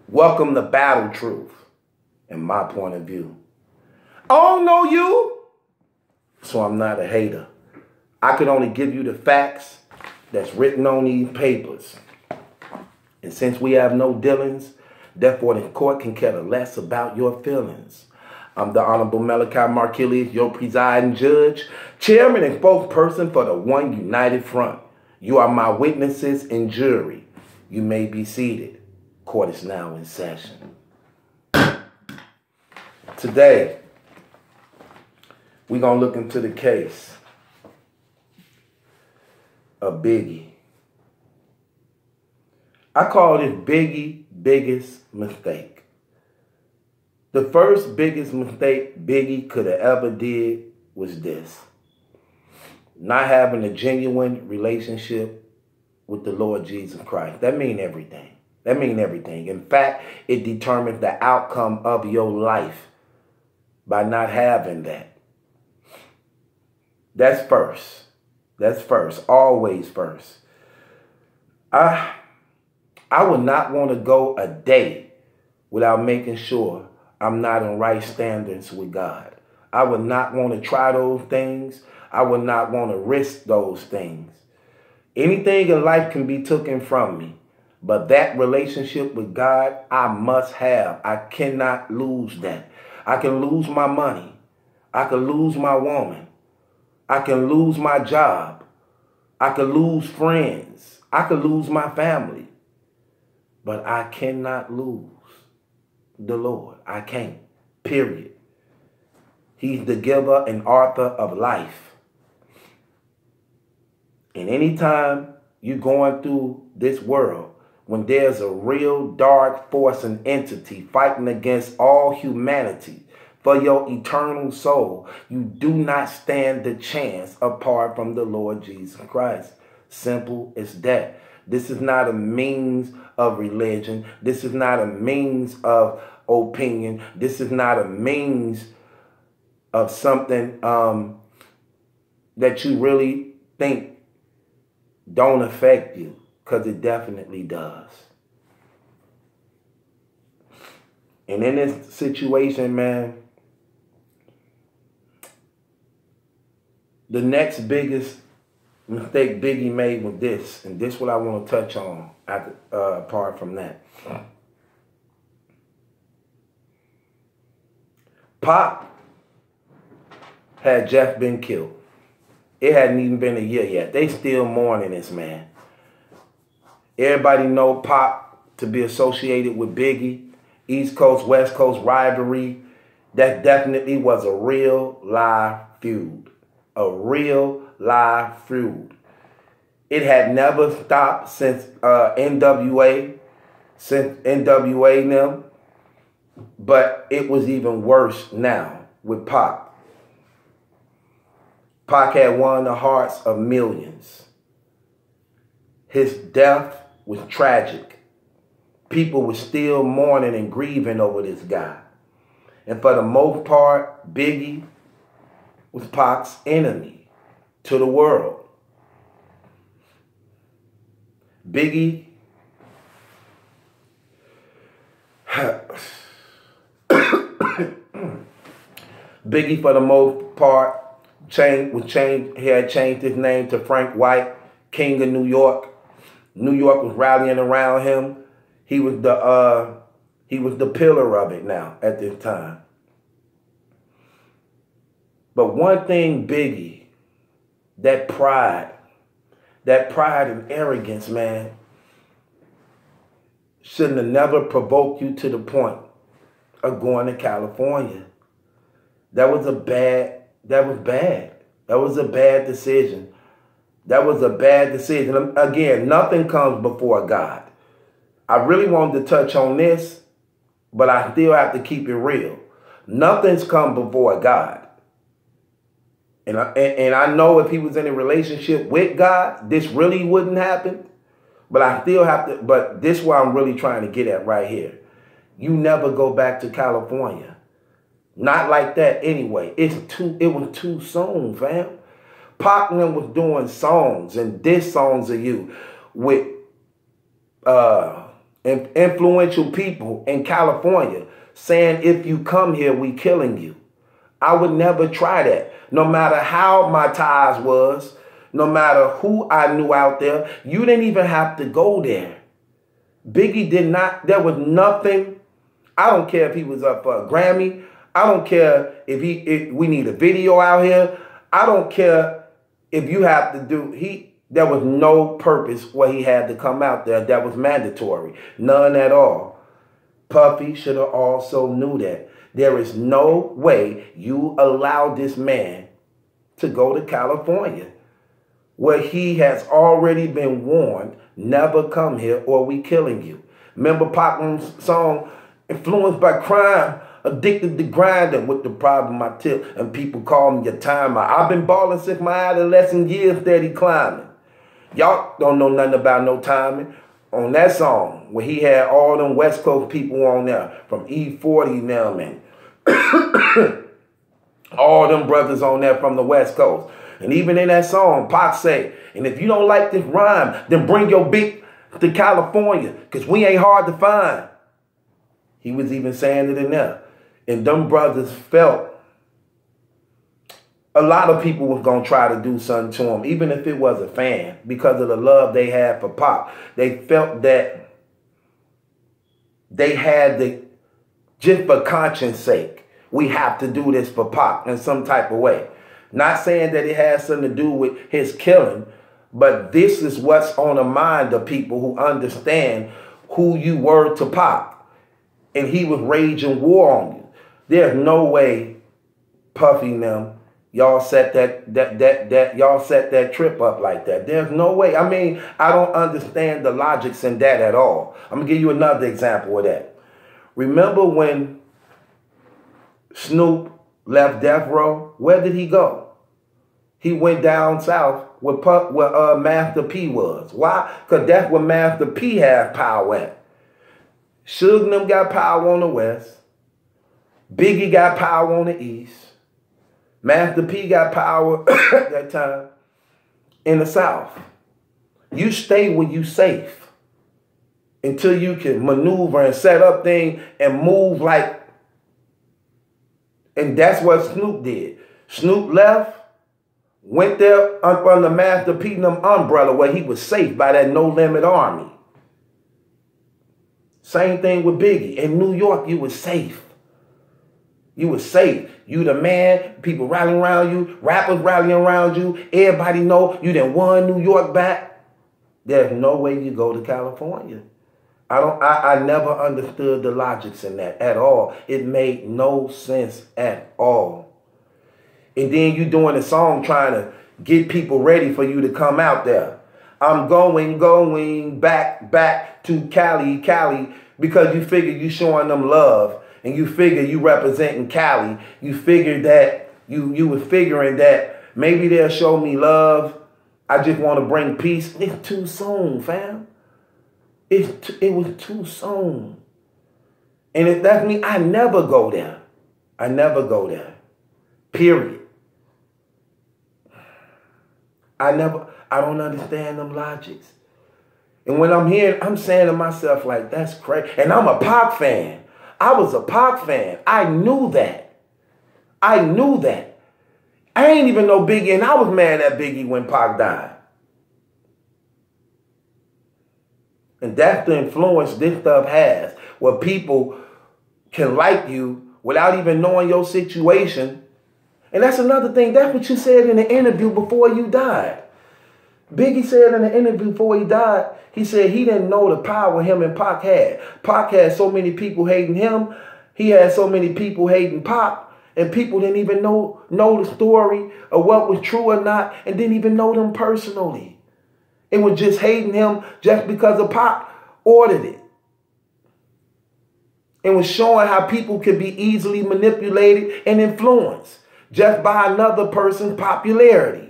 Welcome to Battle Truth, in my point of view. I don't know you, so I'm not a hater. I could only give you the facts that's written on these papers. And since we have no dealings, therefore the court can care less about your feelings. I'm the Honorable Malachi Markelius, your presiding judge, chairman and spokesperson for the One United Front. You are my witnesses and jury. You may be seated. Court is now in session. Today, we're going to look into the case of Biggie. I call this Biggie's biggest mistake. The first biggest mistake Biggie could have ever did was this: not having a genuine relationship with the Lord Jesus Christ. That means everything. That means everything. In fact, it determines the outcome of your life by not having that. That's first. That's first. Always first. I would not want to go a day without making sure I'm not in right standards with God. I would not want to try those things. I would not want to risk those things. Anything in life can be taken from me, but that relationship with God, I must have. I cannot lose that. I can lose my money. I can lose my woman. I can lose my job. I can lose friends. I can lose my family. But I cannot lose the Lord. I can't. Period. He's the giver and author of life. And anytime you're going through this world, when there's a real dark force and entity fighting against all humanity for your eternal soul, you do not stand the chance apart from the Lord Jesus Christ. Simple as that. This is not a means of religion. This is not a means of opinion. This is not a means of something that you really think don't affect you, because it definitely does. And in this situation, man, the next biggest mistake Biggie made was this, and this is what I want to touch on apart from that. Pop had just been killed. It hadn't even been a year yet. They still mourning this man. Everybody know Pop to be associated with Biggie. East Coast, West Coast rivalry. That definitely was a real live feud. A real live feud. It had never stopped since NWA. Since NWA and them. But it was even worse now with Pop. Pac had won the hearts of millions. His death was tragic. People were still mourning and grieving over this guy. And for the most part, Biggie was Pac's enemy to the world. Biggie Biggie, for the most part, he had changed his name to Frank White, King of New York. New York was rallying around him. He was the pillar of it now at this time. But one thing, Biggie, that pride and arrogance, man, shouldn't have never provoked you to the point of going to California. That was bad. That was a bad decision. That was a bad decision. Again, nothing comes before God. I really wanted to touch on this, but I still have to keep it real. Nothing's come before God. And I know if he was in a relationship with God, this really wouldn't happen. But I still have to, but this is what I'm really trying to get at right here. You never go back to California. Not like that anyway. It was too soon, fam. Pac was doing songs and diss songs of you with and influential people in California saying, if you come here, we killing you. I would never try that. No matter how my ties was, no matter who I knew out there, you didn't even have to go there. Biggie did not, there was nothing. I don't care if he was up for a Grammy. I don't care if we need a video out here. I don't care if you have to do, there was no purpose where he had to come out there that was mandatory. None at all. Puffy should have also knew that. There is no way you allow this man to go to California where he has already been warned, never come here or we killing you. Remember Pac's song, influenced by crime, addicted to grinding with the problem I tip, and people call me a timer. I've been balling since my adolescent years, steady climbing. Y'all don't know nothing about no timing. On that song, where he had all them West Coast people on there, from E40 now, man. All them brothers on there from the West Coast. And even in that song, Pac say, and if you don't like this rhyme, then bring your beat to California, because we ain't hard to find. He was even saying it in there. And them brothers felt a lot of people was going to try to do something to him, even if it was a fan, because of the love they had for Pac. They felt that they had to, just for conscience sake, we have to do this for Pac in some type of way. Not saying that it has something to do with his killing, but this is what's on the mind of people who understand who you were to Pac. And he was raging war on you. There's no way Puffy and them, y'all set y'all set that trip up like that. There's no way. I mean, I don't understand the logics in that at all. I'm gonna give you another example of that. Remember when Snoop left Death Row? Where did he go? He went down south where Master P was. Why? Because that's where Master P has power at. Suge and them got power on the west. Biggie got power on the east. Master P got power at that time in the south. You stay where you safe until you can maneuver and set up things and move like. And that's what Snoop did. Snoop left, went there under Master P and them umbrella where he was safe by that No Limit Army. Same thing with Biggie. In New York, you was safe. You was safe. You the man, people rallying around you, rappers rallying around you. Everybody know you done won New York back. There's no way you go to California. I never understood the logics in that at all. It made no sense at all. And then you doing a song trying to get people ready for you to come out there. I'm going back to Cali, because you figure you showing them love. And you figure you representing Cali. You figured that, you were figuring that maybe they'll show me love. I just want to bring peace. It's too soon, fam. It was too soon. And if that's me, I never go there. I never go there. Period. I don't understand them logics. And when I'm here, I'm saying to myself like, that's crazy. And I'm a Pac fan. I was a Pac fan. I knew that. I knew that. I ain't even know Biggie, and I was mad at Biggie when Pac died. And that's the influence this stuff has, where people can like you without even knowing your situation. And that's another thing. That's what you said in the interview before you died. Biggie said in the interview before he died, he said he didn't know the power him and Pac had. Pac had so many people hating him. He had so many people hating Pac. And people didn't even know the story of what was true or not, and didn't even know them personally. It was just hating him just because of Pac ordered it. It was showing how people could be easily manipulated and influenced just by another person's popularity.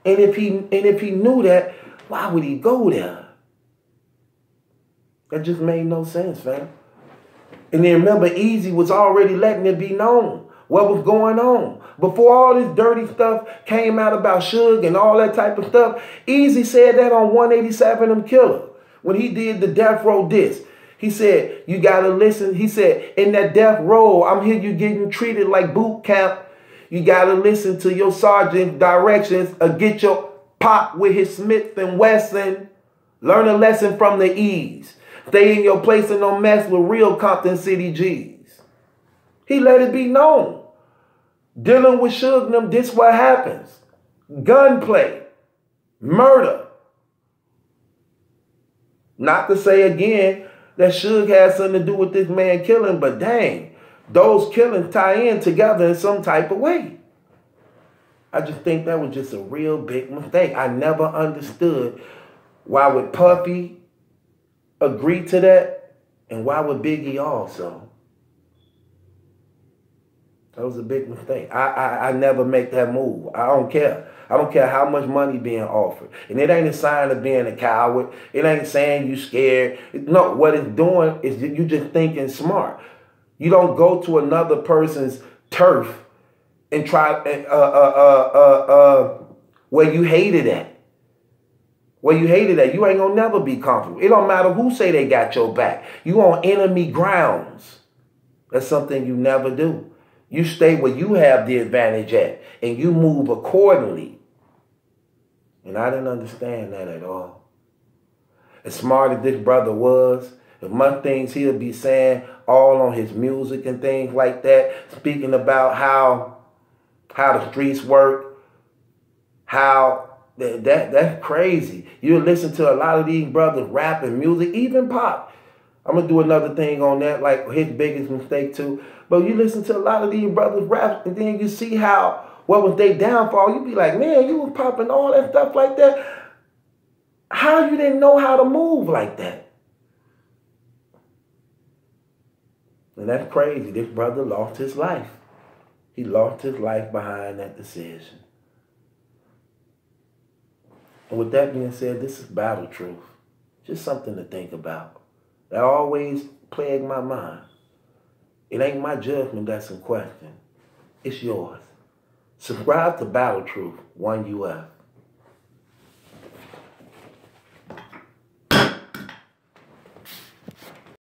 And if he knew that, why would he go there? That just made no sense, fam. And then remember, Easy was already letting it be known. what was going on. Before all this dirty stuff came out about Suge and all that type of stuff, Easy said that on 187 Them Killer when he did the Death Row diss. He said, you got to listen. He said, in that death row, I'm here you getting treated like boot camp. You got to listen to your sergeant's directions or get your pop with his Smith & Wesson. Learn a lesson from the E's. Stay in your place and don't mess with real Compton City G's. He let it be known. Dealing with Suge and them, this what happens. Gunplay. Murder. Not to say again that Suge had something to do with this man killing, but dang, those killings tie in together in some type of way. I just think that was just a real big mistake. I never understood why would Puffy agree to that and why would Biggie also. That was a big mistake. I never make that move. I don't care. I don't care how much money being offered. And it ain't a sign of being a coward. It ain't saying you scared. No, what it's doing is you just thinking smart. You don't go to another person's turf and try where you hated at. Where you hated at. You ain't gonna never be comfortable. It don't matter who say they got your back. You on enemy grounds. That's something you never do. You stay where you have the advantage at, and you move accordingly. And I didn't understand that at all. As smart as this brother was, the much things he'll be saying all on his music and things like that, speaking about how the streets work, how that's crazy. You listen to a lot of these brothers rapping music, even pop. I'm going to do another thing on that, like his biggest mistake too. But you listen to a lot of these brothers rap, and then you see what was their downfall. You be like, man, you was popping all that stuff like that. How you didn't know how to move like that? And that's crazy. This brother lost his life. He lost his life behind that decision. And with that being said, this is Battle Truth. Just something to think about. That always plagued my mind. It ain't my judgment that's in question. It's yours. Subscribe to Battle Truth, 1UF.